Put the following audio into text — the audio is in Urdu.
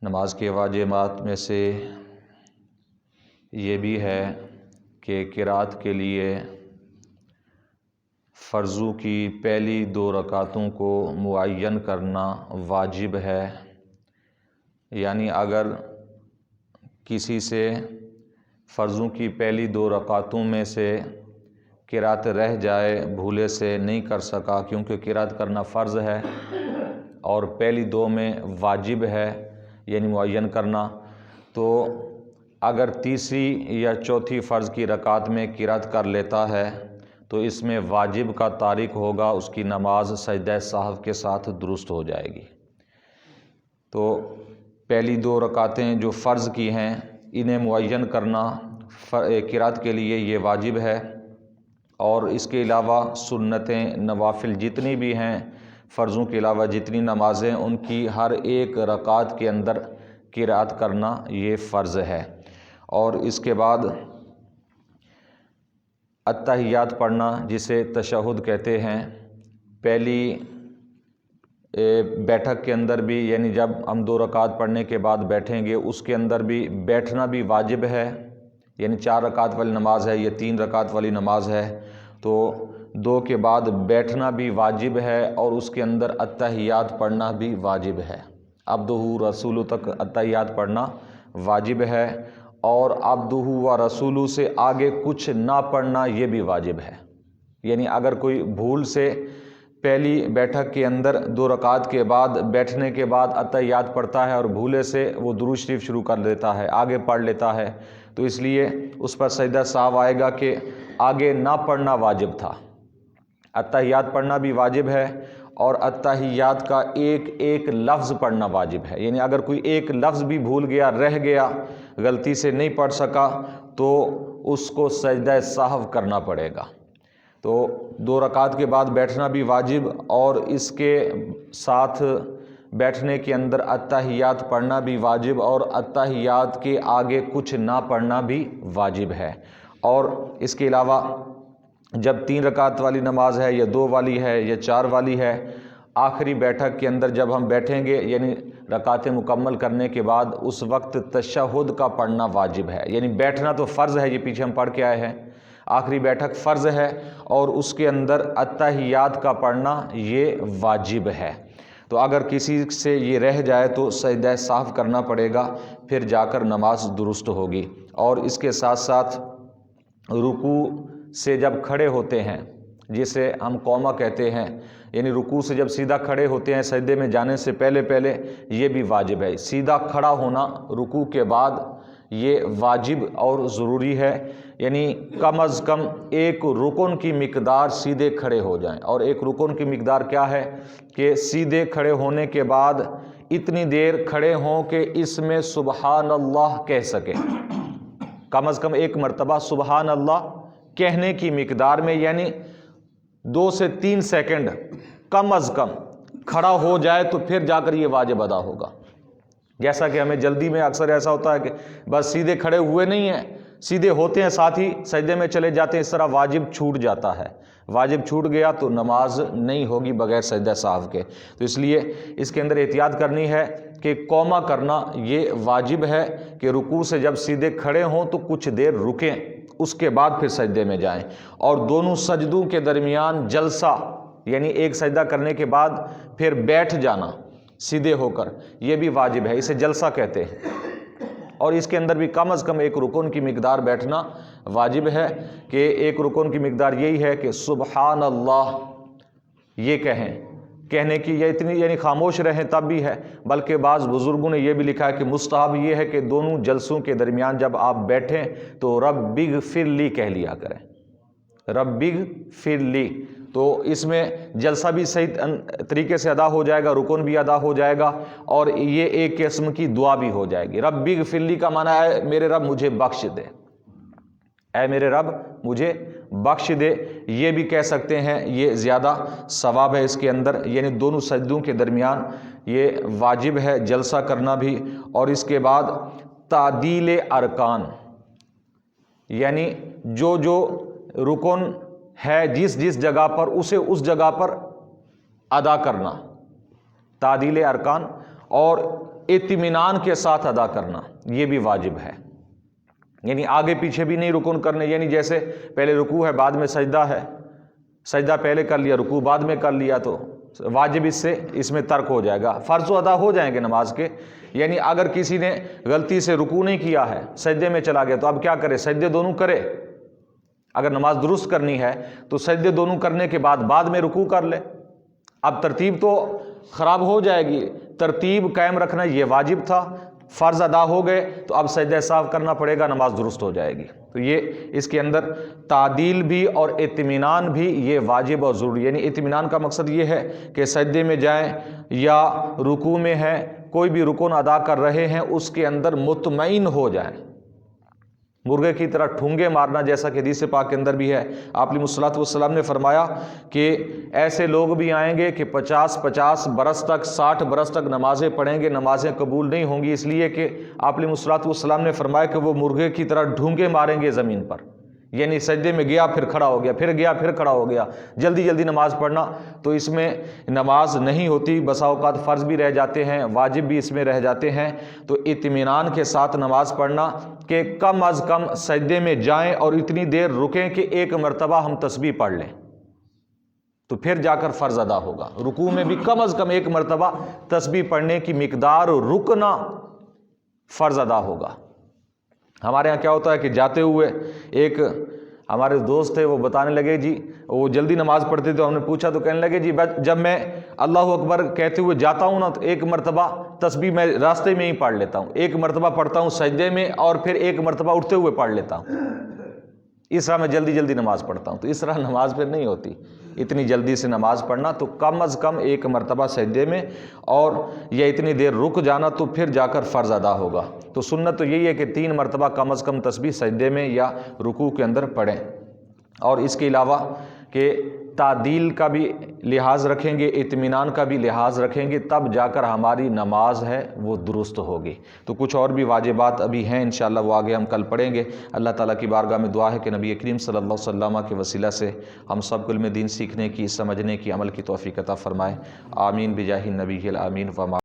نماز کے واجبات میں سے یہ بھی ہے کہ قرات کے لیے فرضوں کی پہلی 2 رکعتوں کو معین کرنا واجب ہے۔ یعنی اگر کسی سے فرضوں کی پہلی 2 رکعتوں میں سے قرات رہ جائے، بھولے سے نہیں کر سکا، کیونکہ قرات کرنا فرض ہے اور پہلی 2 میں واجب ہے یعنی معین کرنا، تو اگر تیسری یا چوتھی فرض کی رکعت میں قرات کر لیتا ہے تو اس میں واجب کا تارک ہوگا، اس کی نماز سجدہ سہو کے ساتھ درست ہو جائے گی۔ تو پہلی 2 رکعتیں جو فرض کی ہیں انہیں معین کرنا قرات کے لیے یہ واجب ہے، اور اس کے علاوہ سنتیں نوافل جتنی بھی ہیں، فرضوں کے علاوہ جتنی نمازیں، ان کی ہر ایک رکعت کے اندر قرات کرنا یہ فرض ہے۔ اور اس کے بعد التحیات پڑھنا، جسے تشہد کہتے ہیں، پہلی بیٹھک کے اندر بھی، یعنی جب ہم 2 رکعت پڑھنے کے بعد بیٹھیں گے اس کے اندر بھی بیٹھنا بھی واجب ہے، یعنی 4 رکعت والی نماز ہے یا 3 رکعت والی نماز ہے تو 2 کے بعد بیٹھنا بھی واجب ہے، اور اس کے اندر التحیات پڑھنا بھی واجب ہے۔ عبدہ رسولہ تک التحیات پڑھنا واجب ہے، اور عبدہ و رسولہ سے آگے کچھ نہ پڑھنا یہ بھی واجب ہے۔ یعنی اگر کوئی بھول سے پہلی بیٹھک کے اندر 2 رکعت کے بعد بیٹھنے کے بعد التحیات پڑھتا ہے اور بھولے سے وہ درود شریف شروع کر دیتا ہے، آگے پڑھ لیتا ہے، تو اس لیے اس پر سجدہ سہو آئے گا کہ آگے نہ پڑھنا واجب تھا۔ التحیات پڑھنا بھی واجب ہے، اور التحیات کا ایک ایک لفظ پڑھنا واجب ہے۔ یعنی اگر کوئی ایک لفظ بھی بھول گیا، رہ گیا، غلطی سے نہیں پڑھ سکا تو اس کو سجدہ سہو کرنا پڑے گا۔ تو 2 رکعت کے بعد بیٹھنا بھی واجب، اور اس کے ساتھ بیٹھنے کے اندر التحیات پڑھنا بھی واجب، اور التحیات کے آگے کچھ نہ پڑھنا بھی واجب ہے۔ اور اس کے علاوہ جب 3 رکعت والی نماز ہے یا 2 والی ہے یا 4 والی ہے، آخری بیٹھک کے اندر جب ہم بیٹھیں گے، یعنی رکعتیں مکمل کرنے کے بعد اس وقت تشہد کا پڑھنا واجب ہے۔ یعنی بیٹھنا تو فرض ہے، یہ پیچھے ہم پڑھ کے آئے ہیں، آخری بیٹھک فرض ہے، اور اس کے اندر التحیات کا پڑھنا یہ واجب ہے۔ تو اگر کسی سے یہ رہ جائے تو سجدہ سہو کرنا پڑے گا، پھر جا کر نماز درست ہوگی۔ اور اس کے ساتھ ساتھ رکوع سے جب کھڑے ہوتے ہیں، جسے ہم قومہ کہتے ہیں، یعنی رکوع سے جب سیدھا کھڑے ہوتے ہیں سجدے میں جانے سے پہلے یہ بھی واجب ہے۔ سیدھا کھڑا ہونا رکوع کے بعد یہ واجب اور ضروری ہے، یعنی کم از کم ایک رکن کی مقدار سیدھے کھڑے ہو جائیں۔ اور ایک رکن کی مقدار کیا ہے کہ سیدھے کھڑے ہونے کے بعد اتنی دیر کھڑے ہوں کہ اس میں سبحان اللہ کہہ سکیں، کم از کم ایک مرتبہ سبحان اللہ کہنے کی مقدار میں، یعنی 2 سے 3 سیکنڈ کم از کم کھڑا ہو جائے تو پھر جا کر یہ واجب ادا ہوگا۔ جیسا کہ ہمیں جلدی میں اکثر ایسا ہوتا ہے کہ بس سیدھے کھڑے ہوئے نہیں ہیں، سیدھے ہوتے ہیں ساتھ ہی سجدے میں چلے جاتے ہیں، اس طرح واجب چھوٹ جاتا ہے۔ واجب چھوٹ گیا تو نماز نہیں ہوگی بغیر سجدہ سہو کے۔ تو اس لیے اس کے اندر احتیاط کرنی ہے کہ قومہ کرنا یہ واجب ہے، کہ رکوع سے جب سیدھے کھڑے ہوں تو کچھ دیر رکیں، اس کے بعد پھر سجدے میں جائیں۔ اور دونوں سجدوں کے درمیان جلسہ، یعنی ایک سجدہ کرنے کے بعد پھر بیٹھ جانا سیدھے ہو کر، یہ بھی واجب ہے، اسے جلسہ کہتے ہیں۔ اور اس کے اندر بھی کم از کم ایک رکن کی مقدار بیٹھنا واجب ہے، کہ ایک رکن کی مقدار یہی ہے کہ سبحان اللہ یہ کہنے کی، یا اتنی یعنی خاموش رہیں تب بھی ہے، بلکہ بعض بزرگوں نے یہ بھی لکھا ہے کہ مستحب یہ ہے کہ دونوں جلسوں کے درمیان جب آپ بیٹھیں تو رب اغفر لی کہہ لیا کریں، رب اغفر لی، تو اس میں جلسہ بھی صحیح طریقے سے ادا ہو جائے گا، رکن بھی ادا ہو جائے گا، اور یہ ایک قسم کی دعا بھی ہو جائے گی۔ رب اغفر لی کا معنی ہے میرے رب مجھے بخش دے، اے میرے رب مجھے بخش دے، یہ بھی کہہ سکتے ہیں، یہ زیادہ ثواب ہے اس کے اندر۔ یعنی دونوں سجدوں کے درمیان یہ واجب ہے جلسہ کرنا بھی۔ اور اس کے بعد تعدیل ارکان، یعنی جو رکن ہے جس جگہ پر اسے اس جگہ پر ادا کرنا، تعدیل ارکان۔ اور اطمینان کے ساتھ ادا کرنا یہ بھی واجب ہے، یعنی آگے پیچھے بھی نہیں رکن کرنے، یعنی جیسے پہلے رکوع ہے بعد میں سجدہ ہے، سجدہ پہلے کر لیا رکوع بعد میں کر لیا تو واجب اس میں ترک ہو جائے گا، فرض و ادا ہو جائیں گے نماز کے۔ یعنی اگر کسی نے غلطی سے رکوع نہیں کیا ہے سجدے میں چلا گیا تو اب کیا کرے؟ سجدے دونوں کرے، اگر نماز درست کرنی ہے تو سجدے دونوں کرنے کے بعد میں رکوع کر لے۔ اب ترتیب تو خراب ہو جائے گی، ترتیب قائم رکھنا یہ واجب تھا، فرض ادا ہو گئے تو اب سجدہ سہو کرنا پڑے گا، نماز درست ہو جائے گی۔ تو یہ اس کے اندر تعدیل بھی اور اطمینان بھی یہ واجب اور ضروری، یعنی اطمینان کا مقصد یہ ہے کہ سجدے میں جائیں یا رکوع میں ہیں، کوئی بھی رکن ادا کر رہے ہیں اس کے اندر مطمئن ہو جائیں، مرغے کی طرح ٹھونگے مارنا، جیسا کہ حدیث پاک کے اندر بھی ہے، آپ علیہ الصلوۃ والسلام نے فرمایا کہ ایسے لوگ بھی آئیں گے کہ 50 برس تک 60 برس تک نمازیں پڑھیں گے، نمازیں قبول نہیں ہوں گی، اس لیے کہ آپ علیہ الصلوۃ والسلام نے فرمایا کہ وہ مرغے کی طرح ڈھونگے ماریں گے زمین پر، یعنی سجدے میں گیا پھر کھڑا ہو گیا، پھر گیا پھر کھڑا ہو گیا، جلدی جلدی نماز پڑھنا، تو اس میں نماز نہیں ہوتی، بسا اوقات فرض بھی رہ جاتے ہیں، واجب بھی اس میں رہ جاتے ہیں۔ تو اطمینان کے ساتھ نماز پڑھنا کہ کم از کم سجدے میں جائیں اور اتنی دیر رکیں کہ ایک مرتبہ ہم تسبیح پڑھ لیں تو پھر جا کر فرض ادا ہوگا، رکوع میں بھی کم از کم ایک مرتبہ تسبیح پڑھنے کی مقدار رکنا فرض ادا ہوگا۔ ہمارے ہاں کیا ہوتا ہے کہ جاتے ہوئے ایک ہمارے دوست تھے، وہ بتانے لگے جی وہ جلدی نماز پڑھتے تھے، ہم نے پوچھا تو کہنے لگے جی جب میں اللہ اکبر کہتے ہوئے جاتا ہوں نا تو ایک مرتبہ تسبیح میں راستے میں ہی پڑھ لیتا ہوں، ایک مرتبہ پڑھتا ہوں سجدے میں اور پھر ایک مرتبہ اٹھتے ہوئے پڑھ لیتا ہوں، اس طرح میں جلدی جلدی نماز پڑھتا ہوں۔ تو اس طرح نماز پھر نہیں ہوتی، اتنی جلدی سے نماز پڑھنا، تو کم از کم ایک مرتبہ سجدے میں اور یا اتنی دیر رک جانا تو پھر جا کر فرض ادا ہوگا۔ تو سنت تو یہی ہے کہ 3 مرتبہ کم از کم تسبیح سجدے میں یا رکوع کے اندر پڑھیں، اور اس کے علاوہ کہ تعدیل کا بھی لحاظ رکھیں گے، اطمینان کا بھی لحاظ رکھیں گے، تب جا کر ہماری نماز ہے وہ درست ہوگی۔ تو کچھ اور بھی واجبات ابھی ہیں انشاءاللہ، وہ آگے ہم کل پڑھیں گے۔ اللہ تعالیٰ کی بارگاہ میں دعا ہے کہ نبی کریم صلی اللہ علیہ وسلم کے وسیلہ سے ہم سب کو علم دین سیکھنے کی، سمجھنے کی، عمل کی توفیق عطا فرمائے۔ آمین بجاہ النبی الامین۔